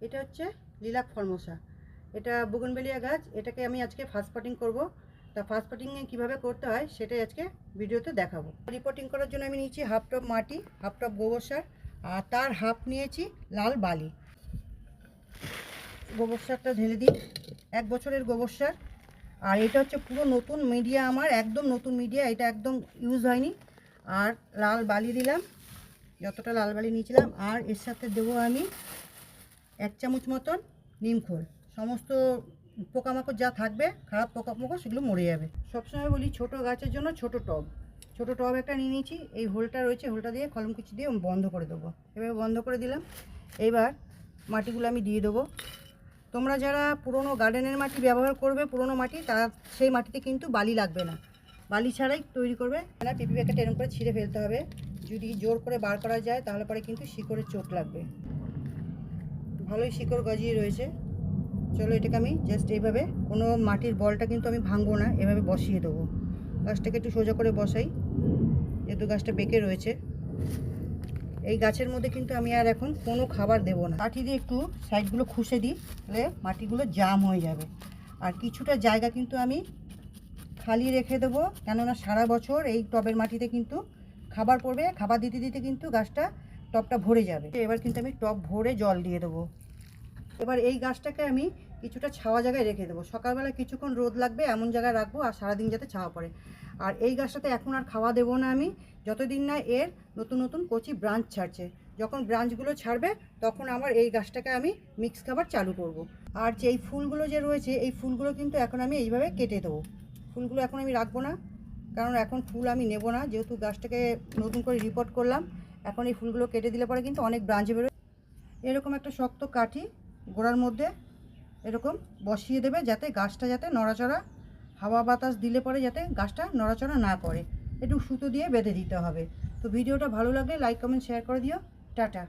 এটা হচ্ছে lilac Formosa, এটা বুগনভেলিয়া গাছ। এটাকে আমি আজকে ফার্স্ট পটিং করব। তা ফার্স্ট পটিংয়ে কীভাবে করতে হয় সেটাই আজকে ভিডিওতে দেখাবো। রিপোর্টিং করার জন্য আমি নিয়েছি হাফ টব মাটি, হাফ টব গোবর সার, আর তার হাফ নিয়েছি লাল বালি। গোবর সারটা ঢেলে দিই, 1 বছরের গোবর সার। আর এটা হচ্ছে পুরো নতুন মিডিয়া, আমার একদম নতুন মিডিয়া, এটা একদম ইউজ হয়নি। আর লাল বালি দিলাম, যতটা লাল বালি নিয়েছিলাম। আর এর সাথে দেবো আমি 1 চামচ মতন নিমখোল। সমস্ত পোকামাকড় যা থাকবে, খারাপ পোকামাকড়, সেগুলো মরে যাবে। সবসময় বলি ছোট গাছের জন্য ছোট টব একটা নিয়ে নিয়েছি। এই হোলটা রয়েছে, হোলটা দিয়ে কলম কুচি দিয়ে বন্ধ করে দেবো। এভাবে বন্ধ করে দিলাম। এবার মাটিগুলো আমি দিয়ে দেবো। তোমরা যারা পুরনো গার্ডেনের মাটি ব্যবহার করবে, পুরনো মাটি, তারা সেই মাটিতে কিন্তু বালি লাগবে না, বালি ছাড়াই তৈরি করবে। পিপি প্যাকেট এরকম করে ছিঁড়ে ফেলতে হবে। যদি জোর করে বার করা যায় তাহলে পরে কিন্তু শিকড়ের চোট লাগবে। ভালোই শিকড় গজিয়ে রয়েছে। চলো এটাকে আমি জাস্ট এইভাবে, কোনো মাটির বলটা কিন্তু আমি ভাঙবো না, এভাবে বসিয়ে দেবো। গাছটাকে একটু সোজা করে বসাই, যেহেতু গাছটা বেঁকে রয়েছে। এই গাছের মধ্যে কিন্তু আমি আর এখন কোনো খাবার দেবো না। কাঠি দিয়ে একটু সাইডগুলো খুঁষে দিই, তাহলে মাটিগুলো জাম হয়ে যাবে। আর কিছুটা জায়গা কিন্তু আমি খালি রেখে দেবো, কেননা সারা বছর এই টবের মাটিতে কিন্তু খাবার পড়বে। খাবার দিতে দিতে কিন্তু গাছটা, টবটা ভরে যাবে। এবার কিন্তু আমি টব ভরে জল দিয়ে দেবো। এবার এই গাছটাকে আমি কিছুটা ছাওয়া জায়গায় রেখে দেবো। সকালবেলা কিছুক্ষণ রোদ লাগবে এমন জায়গায় রাখবো, আর সারাদিন যাতে ছাওয়া পড়ে। আর এই গাছটাতে এখন আর খাওয়া দেবো না আমি, যতদিন না এর নতুন নতুন কচি ব্রাঞ্চ ছাড়ছে। যখন ব্রাঞ্চগুলো ছাড়বে তখন আমার এই গাছটাকে আমি মিক্স খাবার চালু করব। আর যে এই ফুলগুলো যে রয়েছে, এই ফুলগুলো কিন্তু এখন আমি এইভাবে কেটে দেবো। ফুলগুলো এখন আমি রাখবো না, কারণ এখন ফুল আমি নেব না, যেহেতু গাছটাকে নতুন করে রিপোর্ট করলাম। এখন এই ফুলগুলো কেটে দিলে পরে কিন্তু অনেক ব্রাঞ্চ বেরোয়। এরকম একটা শক্ত কাঠি গোড়ার মধ্যে এরকম বসিয়ে দেবে, যাতে গাছটা যাতে নড়াচড়া, হাওয়া বাতাস দিলে পরে যাতে গাছটা নড়াচড়া না করে। একটু সুতো দিয়ে বেঁধে দিতে হবে। তো ভিডিওটা ভালো লাগলে লাইক কমেন্ট শেয়ার করে দিও। টাটা।